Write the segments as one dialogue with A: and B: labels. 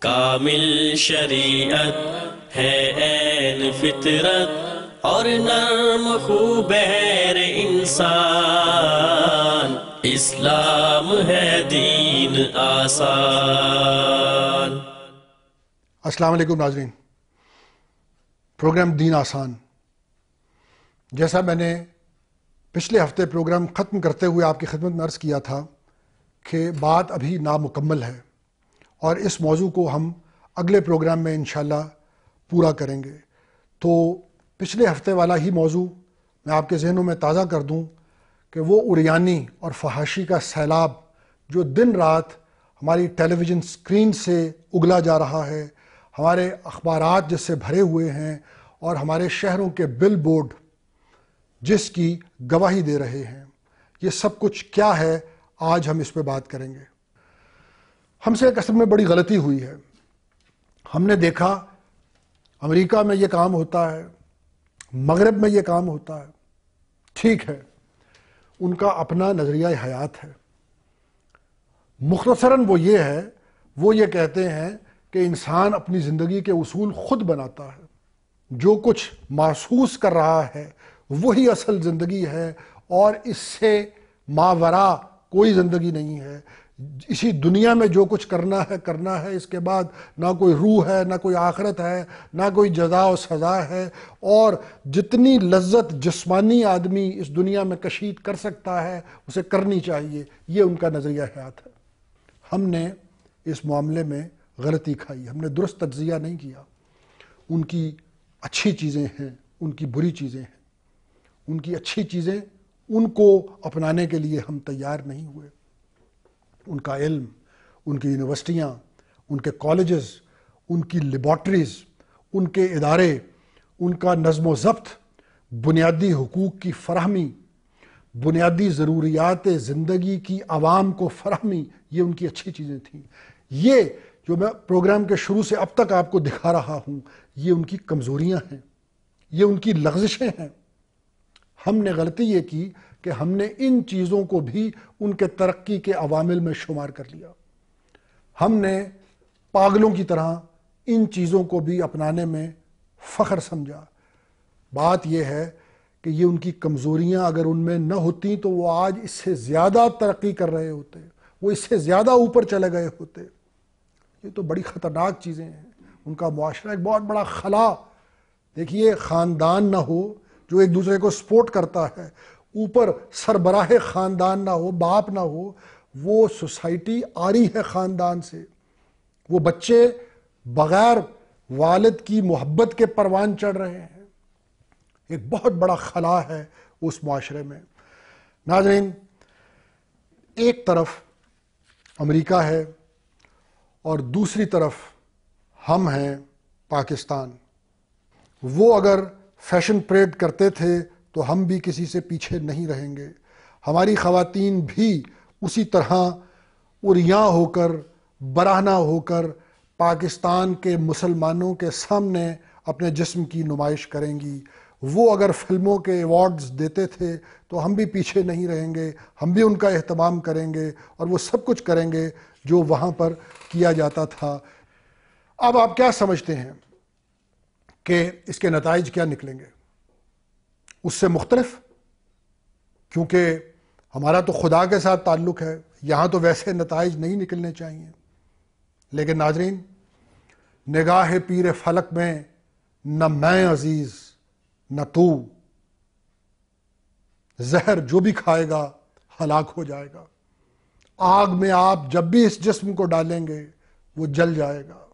A: کامل شریعت ہے عین فطرت اور نرم خوبیر انسان، اسلام ہے دین آسان۔
B: السلام علیکم ناظرین، پروگرام دین آسان، جیسا میں نے پچھلے ہفتے پروگرام ختم کرتے ہوئے آپ کی خدمت میں عرض کیا تھا کہ بات ابھی نامکمل ہے اور اس موضوع کو ہم اگلے پروگرام میں انشاءاللہ پورا کریں گے۔ تو پچھلے ہفتے والا ہی موضوع میں آپ کے ذہنوں میں تازہ کر دوں کہ وہ عریانی اور فحاشی کا سیلاب جو دن رات ہماری ٹیلی ویژن اسکرین سے اگلا جا رہا ہے، ہمارے اخبارات جس سے بھرے ہوئے ہیں اور ہمارے شہروں کے بل بورڈ جس کی گواہی دے رہے ہیں، یہ سب کچھ کیا ہے، آج ہم اس پہ بات کریں گے۔ ہم سے ایک اصل میں بڑی غلطی ہوئی ہے۔ ہم نے دیکھا امریکہ میں یہ کام ہوتا ہے، مغرب میں یہ کام ہوتا ہے، ٹھیک ہے، ان کا اپنا نظریہ حیات ہے۔ مختصراً وہ یہ کہتے ہیں کہ انسان اپنی زندگی کے اصول خود بناتا ہے، جو کچھ محسوس کر رہا ہے وہی اصل زندگی ہے اور اس سے ماوراء کوئی زندگی نہیں ہے۔ اسی دنیا میں جو کچھ کرنا ہے، اس کے بعد نہ کوئی روح ہے، نہ کوئی آخرت ہے، نہ کوئی جزا و سزا ہے، اور جتنی لذت جسمانی آدمی اس دنیا میں کشید کر سکتا ہے اسے کرنی چاہیے، یہ ان کا نظریہ حیات ہے۔ ہم نے اس معاملے میں غلطی کھائی، ہم نے درست تجزیہ نہیں کیا۔ ان کی اچھی چیزیں ہیں، ان کی بری چیزیں ہیں۔ ان کی اچھی چیزیں ان کو اپنانے کے لیے ہم تیار نہیں ہوئے۔ ان کا علم، ان کی یونیورسٹیاں، ان کے کالجز، ان کی لیبارٹریز، ان کے ادارے، ان کا نظم و ضبط، بنیادی حقوق کی فراہمی، بنیادی ضروریات زندگی کی عوام کو فراہمی، یہ ان کی اچھی چیزیں تھیں۔ یہ جو میں پروگرام کے شروع سے اب تک آپ کو دکھا رہا ہوں، یہ ان کی کمزوریاں ہیں، یہ ان کی لغزشیں ہیں۔ ہم نے غلطی یہ کی کہ ہم نے ان چیزوں کو بھی ان کے ترقی کے عوامل میں شمار کر لیا۔ ہم نے پاگلوں کی طرح ان چیزوں کو بھی اپنانے میں فخر سمجھا۔ بات یہ ہے کہ یہ ان کی کمزوریاں اگر ان میں نہ ہوتی تو وہ آج اس سے زیادہ ترقی کر رہے ہوتے، وہ اس سے زیادہ اوپر چلے گئے ہوتے۔ یہ تو بڑی خطرناک چیزیں ہیں۔ ان کا معاشرہ ایک بہت بڑا خلا، دیکھیے، خاندان نہ ہو جو ایک دوسرے کو سپورٹ کرتا ہے، اوپر سربراہ خاندان نہ ہو، باپ نہ ہو، وہ سوسائٹی آری ہے خاندان سے۔ وہ بچے بغیر والد کی محبت کے پروان چڑھ رہے ہیں۔ ایک بہت بڑا خلا ہے اس معاشرے میں۔ ناظرین، ایک طرف امریکہ ہے اور دوسری طرف ہم ہیں پاکستان۔ وہ اگر فیشن پریڈ کرتے تھے تو ہم بھی کسی سے پیچھے نہیں رہیں گے۔ ہماری خواتین بھی اسی طرح عریاں ہو کر، برہنہ ہو کر پاکستان کے مسلمانوں کے سامنے اپنے جسم کی نمائش کریں گی۔ وہ اگر فلموں کے ایوارڈز دیتے تھے تو ہم بھی پیچھے نہیں رہیں گے، ہم بھی ان کا اہتمام کریں گے اور وہ سب کچھ کریں گے جو وہاں پر کیا جاتا تھا۔ اب آپ کیا سمجھتے ہیں کہ اس کے نتائج کیا نکلیں گے؟ اس سے مختلف، کیونکہ ہمارا تو خدا کے ساتھ تعلق ہے، یہاں تو ویسے نتائج نہیں نکلنے چاہیے۔ لیکن ناظرین، نگاہ پیر فلک میں نہ میں عزیز نہ تو، زہر جو بھی کھائے گا ہلاک ہو جائے گا۔ آگ میں آپ جب بھی اس جسم کو ڈالیں گے وہ جل جائے گا۔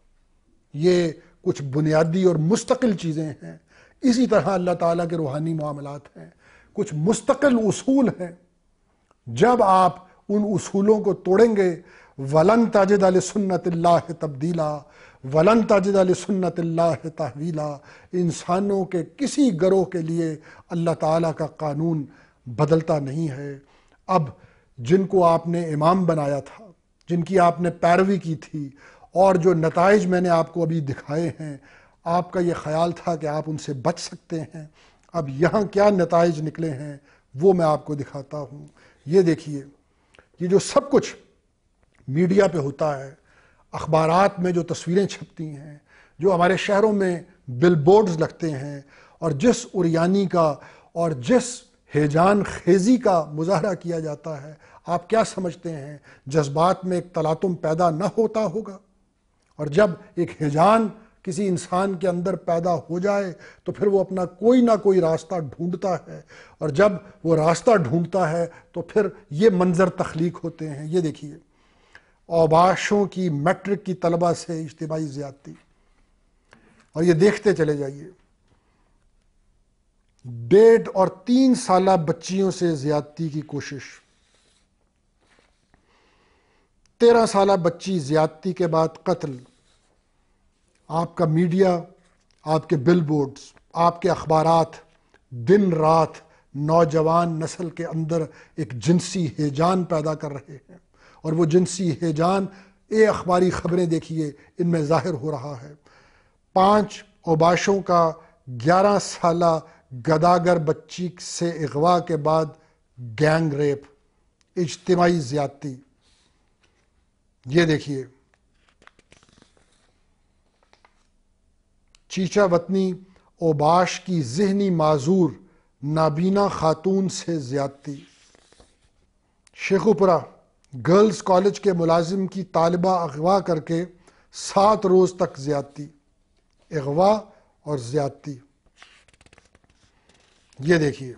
B: یہ کچھ بنیادی اور مستقل چیزیں ہیں۔ اسی طرح اللہ تعالیٰ کے روحانی معاملات ہیں، کچھ مستقل اصول ہیں۔ جب آپ ان اصولوں کو توڑیں گے، وَلَن تَجِدَ لِسُنَّتِ اللَّهِ تَبْدِيلًا وَلَن تَجِدَ لِسُنَّتِ اللَّهِ تَحْوِيلًا، انسانوں کے کسی گروہ کے لیے اللہ تعالیٰ کا قانون بدلتا نہیں ہے۔ اب جن کو آپ نے امام بنایا تھا، جن کی آپ نے پیروی کی تھی، اور جو نتائج میں نے آپ کو ابھی دکھائے ہیں، آپ کا یہ خیال تھا کہ آپ ان سے بچ سکتے ہیں۔ اب یہاں کیا نتائج نکلے ہیں وہ میں آپ کو دکھاتا ہوں۔ یہ دیکھیے، یہ جو سب کچھ میڈیا پہ ہوتا ہے، اخبارات میں جو تصویریں چھپتی ہیں، جو ہمارے شہروں میں بل بورڈز لگتے ہیں، اور جس عریانی کا اور جس ہیجان خیزی کا مظاہرہ کیا جاتا ہے، آپ کیا سمجھتے ہیں جذبات میں ایک تلاطم پیدا نہ ہوتا ہوگا؟ اور جب ایک ہیجان کسی انسان کے اندر پیدا ہو جائے تو پھر وہ اپنا کوئی نہ کوئی راستہ ڈھونڈتا ہے، اور جب وہ راستہ ڈھونڈتا ہے تو پھر یہ منظر تخلیق ہوتے ہیں۔ یہ دیکھیے، اوباشوں کی میٹرک کی طلبہ سے اجتماعی زیادتی، اور یہ دیکھتے چلے جائیے، 1.5 اور 3 سالہ بچیوں سے زیادتی کی کوشش، 13 سالہ بچی زیادتی کے بعد قتل۔ آپ کا میڈیا، آپ کے بل بورڈز، آپ کے اخبارات دن رات نوجوان نسل کے اندر ایک جنسی ہیجان پیدا کر رہے ہیں، اور وہ جنسی ہیجان اخباری خبریں دیکھیے ان میں ظاہر ہو رہا ہے۔ 5 اوباشوں کا 11 سالہ گداگر بچی سے اغوا کے بعد گینگ ریپ، اجتماعی زیادتی۔ یہ دیکھیے، چیچا وطنی اوباش کی ذہنی معذور نابینا خاتون سے زیادتی۔ شیخوپورہ گرلز کالج کے ملازم کی طالبہ اغوا کر کے 7 روز تک زیادتی، اغوا اور زیادتی۔ یہ دیکھیے،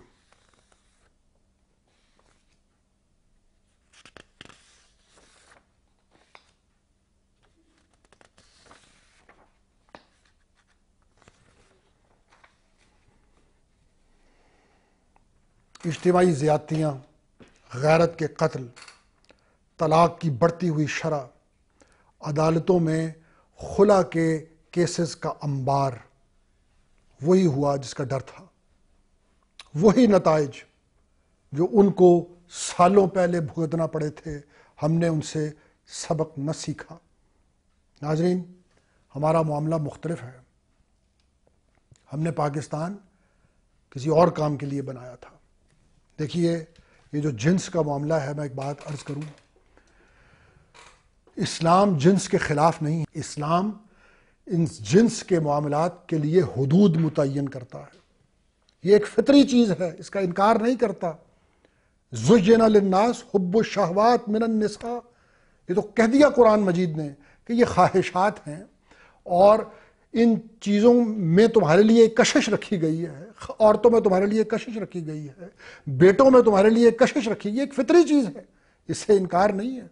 B: اجتماعی زیادتیاں، غیرت کے قتل، طلاق کی بڑھتی ہوئی شرح، عدالتوں میں خلا کے کیسز کا انبار۔ وہی ہوا جس کا ڈر تھا، وہی نتائج جو ان کو سالوں پہلے بھگتنا پڑے تھے، ہم نے ان سے سبق نہ سیکھا۔ ناظرین، ہمارا معاملہ مختلف ہے۔ ہم نے پاکستان کسی اور کام کے لیے بنایا تھا۔ دیکھیے، یہ جو جنس کا معاملہ ہے، میں ایک بات عرض کروں، اسلام جنس کے خلاف نہیں، اسلام ان جنس کے معاملات کے لیے حدود متعین کرتا ہے۔ یہ ایک فطری چیز ہے، اس کا انکار نہیں کرتا۔ زُیِّنَ لِلنَّاسِ حُبُّ الشَّهَوَاتِ مِنَ النِّسَاءِ، یہ تو کہہ دیا قرآن مجید نے کہ یہ خواہشات ہیں، اور ان چیزوں میں تمہارے لیے ایک کشش رکھی گئی ہے، عورتوں میں تمہارے لیے کشش رکھی گئی ہے، بیٹوں میں تمہارے لیے کشش رکھی گئی ہے، ایک فطری چیز ہے، اس سے انکار نہیں ہے،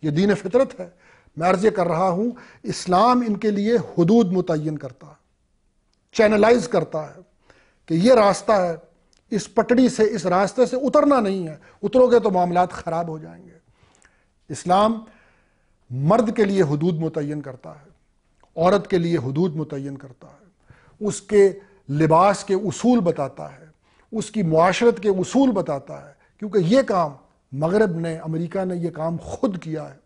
B: یہ دین فطرت ہے۔ میں عرض یہ کر رہا ہوں، اسلام ان کے لیے حدود متعین کرتا ہے، چینلائز کرتا ہے کہ یہ راستہ ہے، اس پٹڑی سے، اس راستے سے اترنا نہیں ہے، اترو گے تو معاملات خراب ہو جائیں گے۔ اسلام مرد کے لیے حدود متعین کرتا ہے، عورت کے لیے حدود متعین کرتا ہے، اس کے لباس کے اصول بتاتا ہے، اس کی معاشرت کے اصول بتاتا ہے، کیونکہ یہ کام مغرب نے، امریکہ نے یہ کام خود کیا ہے۔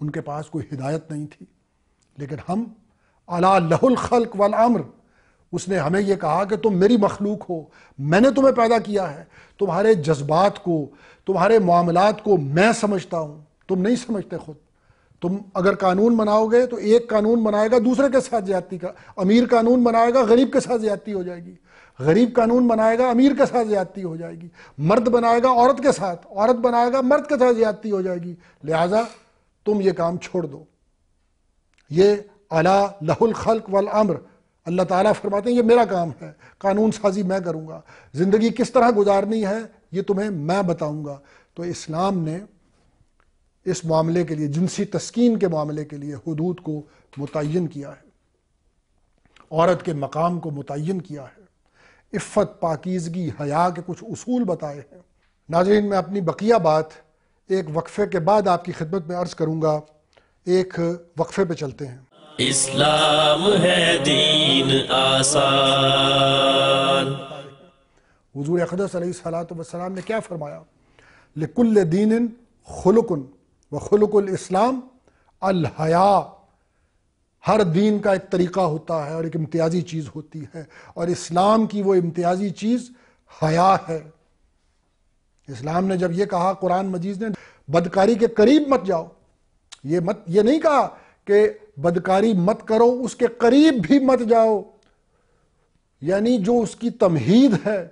B: ان کے پاس کوئی ہدایت نہیں تھی، لیکن ہم الا لہ الخلق والامر، اس نے ہمیں یہ کہا کہ تم میری مخلوق ہو، میں نے تمہیں پیدا کیا ہے، تمہارے جذبات کو، تمہارے معاملات کو میں سمجھتا ہوں، تم نہیں سمجھتے خود۔ تم اگر قانون بناؤ گے تو ایک قانون بنائے گا دوسرے کے ساتھ زیادتی کا، امیر قانون بنائے گا غریب کے ساتھ زیادتی ہو جائے گی، غریب قانون بنائے گا امیر کے ساتھ زیادتی ہو جائے گی، مرد بنائے گا عورت کے ساتھ، عورت بنائے گا مرد کے ساتھ زیادتی ہو جائے گی۔ لہٰذا تم یہ کام چھوڑ دو۔ یہ الا لہ الخلق والامر، اللہ تعالیٰ فرماتے ہیں یہ میرا کام ہے، قانون سازی میں کروں گا، زندگی کس طرح گزارنی ہے یہ تمہیں میں بتاؤں گا۔ تو اسلام نے اس معاملے کے لیے، جنسی تسکین کے معاملے کے لیے حدود کو متعین کیا ہے، عورت کے مقام کو متعین کیا ہے، عفت، پاکیزگی، حیا کے کچھ اصول بتائے ہیں۔ ناظرین، میں اپنی بقیہ بات ایک وقفے کے بعد آپ کی خدمت میں عرض کروں گا۔ ایک وقفے پہ چلتے ہیں۔
A: اسلام ہے دین آسان۔
B: حضور اقدس علیہ الصلوۃ والسلام نے کیا فرمایا؟ لکل دین خلق وخلق الاسلام الحیا۔ ہر دین کا ایک طریقہ ہوتا ہے اور ایک امتیازی چیز ہوتی ہے، اور اسلام کی وہ امتیازی چیز حیا ہے۔ اسلام نے جب یہ کہا قرآن مجید نے بدکاری کے قریب مت جاؤ، یہ نہیں کہا کہ بدکاری مت کرو، اس کے قریب بھی مت جاؤ، یعنی جو اس کی تمہید ہے،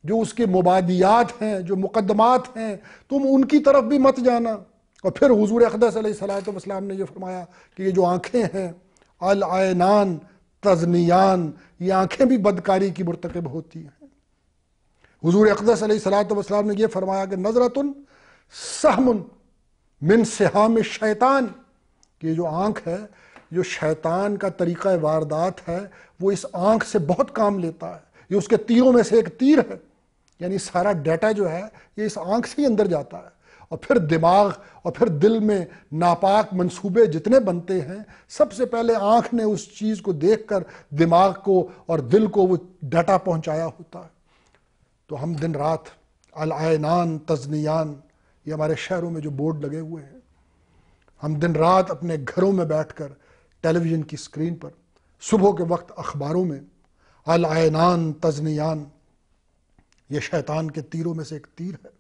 B: جو اس کے مبادیات ہیں، جو مقدمات ہیں، تم ان کی طرف بھی مت جانا۔ اور پھر حضور اقدس علیہ الصلوۃ والسلام نے یہ فرمایا کہ یہ جو آنکھیں ہیں، العینان تزنیان، یہ آنکھیں بھی بدکاری کی مرتکب ہوتی ہیں۔ حضور اقدس علیہ الصلوۃ والسلام نے یہ فرمایا کہ نظرۃ سہم من سہام الشیطان، کہ یہ جو آنکھ ہے، جو شیطان کا طریقہ واردات ہے، وہ اس آنکھ سے بہت کام لیتا ہے، یہ اس کے تیروں میں سے ایک تیر ہے، یعنی سارا ڈیٹا جو ہے یہ اس آنکھ سے ہی اندر جاتا ہے، اور پھر دماغ اور پھر دل میں ناپاک منصوبے جتنے بنتے ہیں، سب سے پہلے آنکھ نے اس چیز کو دیکھ کر دماغ کو اور دل کو وہ ڈیٹا پہنچایا ہوتا ہے۔ تو ہم دن رات العینان تزنیان، یہ ہمارے شہروں میں جو بورڈ لگے ہوئے ہیں، ہم دن رات اپنے گھروں میں بیٹھ کر ٹیلی ویژن کی اسکرین پر، صبح کے وقت اخباروں میں العینان تزنیان، یہ شیطان کے تیروں میں سے ایک تیر ہے۔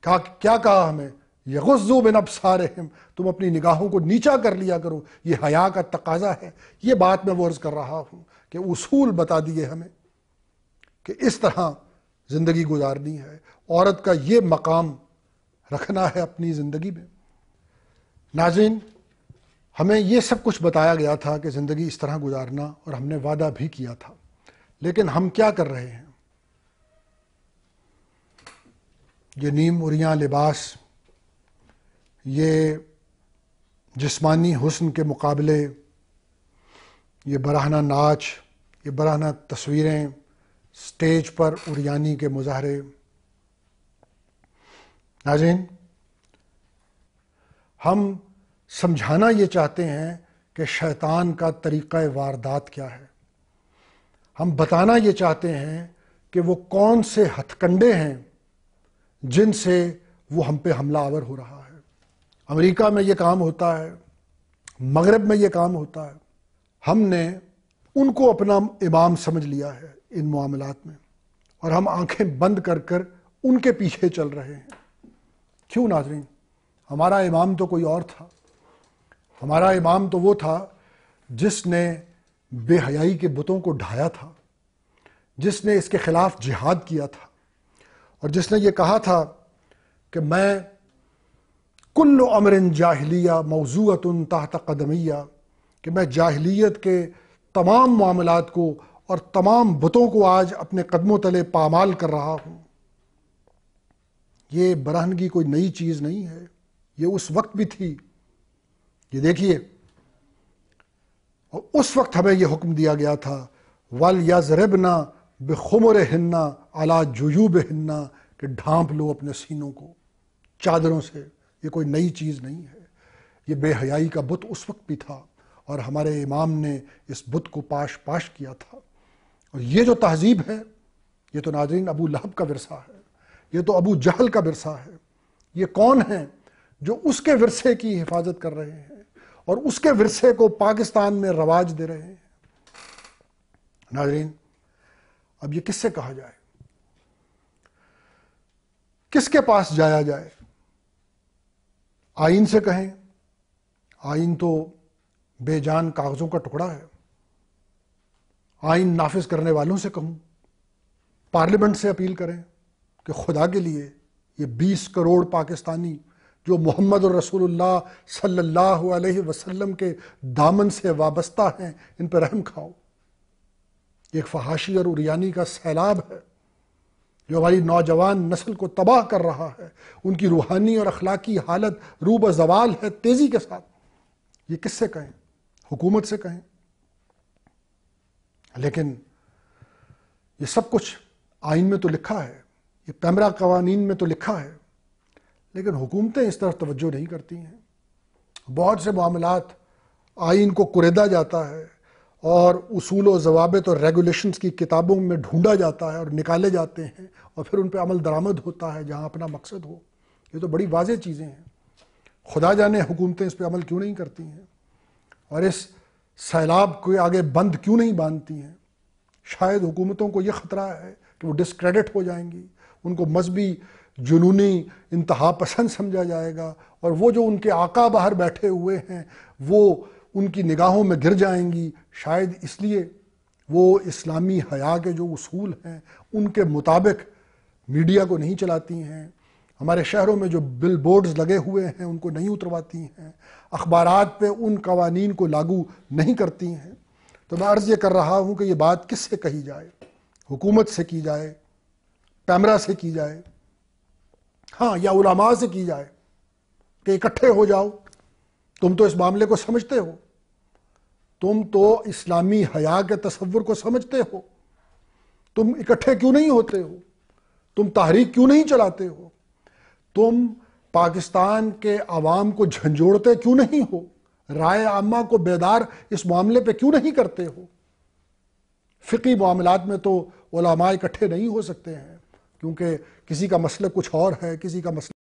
B: کیا کہا ہمیں؟ یغضوا من ابصارہم، تم اپنی نگاہوں کو نیچا کر لیا کرو، یہ حیا کا تقاضا ہے۔ یہ بات میں وہ عرض کر رہا ہوں کہ اصول بتا دیے ہمیں کہ اس طرح زندگی گزارنی ہے، عورت کا یہ مقام رکھنا ہے اپنی زندگی میں۔ ناظرین، ہمیں یہ سب کچھ بتایا گیا تھا کہ زندگی اس طرح گزارنا، اور ہم نے وعدہ بھی کیا تھا، لیکن ہم کیا کر رہے ہیں؟ یہ نیم اریاں لباس، یہ جسمانی حسن کے مقابلے، یہ برہنہ ناچ، یہ برہنہ تصویریں، سٹیج پر اریانی کے مظاہرے۔ ناظرین، ہم سمجھانا یہ چاہتے ہیں کہ شیطان کا طریقہ واردات کیا ہے، ہم بتانا یہ چاہتے ہیں کہ وہ کون سے ہتھ کنڈے ہیں جن سے وہ ہم پہ حملہ آور ہو رہا ہے۔ امریکہ میں یہ کام ہوتا ہے، مغرب میں یہ کام ہوتا ہے، ہم نے ان کو اپنا امام سمجھ لیا ہے ان معاملات میں، اور ہم آنکھیں بند کر کر ان کے پیچھے چل رہے ہیں۔ کیوں ناظرین؟ ہمارا امام تو کوئی اور تھا، ہمارا امام تو وہ تھا جس نے بے حیائی کے بتوں کو ڈھایا تھا، جس نے اس کے خلاف جہاد کیا تھا، اور جس نے یہ کہا تھا کہ میں کل امر جاہلیہ موضوعۃ تحت قدمیہ، کہ میں جاہلیت کے تمام معاملات کو اور تمام بتوں کو آج اپنے قدموں تلے پامال کر رہا ہوں۔ یہ برہنگی کوئی نئی چیز نہیں ہے، یہ اس وقت بھی تھی۔ یہ دیکھیے، اور اس وقت ہمیں یہ حکم دیا گیا تھا وَلْيَضْرِبْنَ بِخُمُرِهِنَّ عَلَى جُيُوبِهِنَّ، کہ ڈھانپ لو اپنے سینوں کو چادروں سے۔ یہ کوئی نئی چیز نہیں ہے، یہ بے حیائی کا بت اس وقت بھی تھا، اور ہمارے امام نے اس بت کو پاش کیا تھا۔ اور یہ جو تہذیب ہے، یہ تو ناظرین ابو لہب کا ورثہ ہے، یہ تو ابو جہل کا ورثہ ہے۔ یہ کون ہیں جو اس کے ورثے کی حفاظت کر رہے ہیں اور اس کے ورثے کو پاکستان میں رواج دے رہے ہیں؟ ناظرین، اب یہ کس سے کہا جائے؟ کس کے پاس جایا جائے؟ آئین سے کہیں؟ آئین تو بے جان کاغذوں کا ٹکڑا ہے۔ آئین نافذ کرنے والوں سے کہوں؟ پارلیمنٹ سے اپیل کریں کہ خدا کے لیے یہ 20 کروڑ پاکستانی جو محمد الرسول اللہ صلی اللہ علیہ وسلم کے دامن سے وابستہ ہیں، ان پہ رحم کھاؤ۔ ایک فحاشی اور اریانی کا سیلاب ہے جو ہماری نوجوان نسل کو تباہ کر رہا ہے، ان کی روحانی اور اخلاقی حالت روب زوال ہے تیزی کے ساتھ۔ یہ کس سے کہیں؟ حکومت سے کہیں؟ لیکن یہ سب کچھ آئین میں تو لکھا ہے، یہ پیمرا قوانین میں تو لکھا ہے، لیکن حکومتیں اس طرف توجہ نہیں کرتی ہیں۔ بہت سے معاملات آئین کو کریدا جاتا ہے اور اصول و ضوابط اور ریگولیشنز کی کتابوں میں ڈھونڈا جاتا ہے اور نکالے جاتے ہیں، اور پھر ان پہ عمل درآمد ہوتا ہے جہاں اپنا مقصد ہو۔ یہ تو بڑی واضح چیزیں ہیں، خدا جانے حکومتیں اس پہ عمل کیوں نہیں کرتی ہیں، اور اس سیلاب کو آگے بند کیوں نہیں باندھتی ہیں۔ شاید حکومتوں کو یہ خطرہ ہے کہ وہ ڈسکریڈٹ ہو جائیں گی، ان کو مذہبی جنونی انتہا پسند سمجھا جائے گا، اور وہ جو ان کے آقا باہر بیٹھے ہوئے ہیں وہ ان کی نگاہوں میں گر جائیں گی۔ شاید اس لیے وہ اسلامی حیا کے جو اصول ہیں ان کے مطابق میڈیا کو نہیں چلاتی ہیں، ہمارے شہروں میں جو بل بورڈز لگے ہوئے ہیں ان کو نہیں اترواتی ہیں، اخبارات پہ ان قوانین کو لاگو نہیں کرتی ہیں۔ تو میں عرض یہ کر رہا ہوں کہ یہ بات کس سے کہی جائے؟ حکومت سے کی جائے، پیمرا سے کی جائے، ہاں، یا علماء سے کی جائے کہ اکٹھے ہو جاؤ، تم تو اس معاملے کو سمجھتے ہو، تم تو اسلامی حیا کے تصور کو سمجھتے ہو، تم اکٹھے کیوں نہیں ہوتے ہو؟ تم تحریک کیوں نہیں چلاتے ہو؟ تم پاکستان کے عوام کو جھنجھوڑتے کیوں نہیں ہو؟ رائے عامہ کو بیدار اس معاملے پہ کیوں نہیں کرتے ہو؟ فقہی معاملات میں تو علماء اکٹھے نہیں ہو سکتے ہیں، کیونکہ کسی کا مسئلہ کچھ اور ہے، کسی کا مسئلہ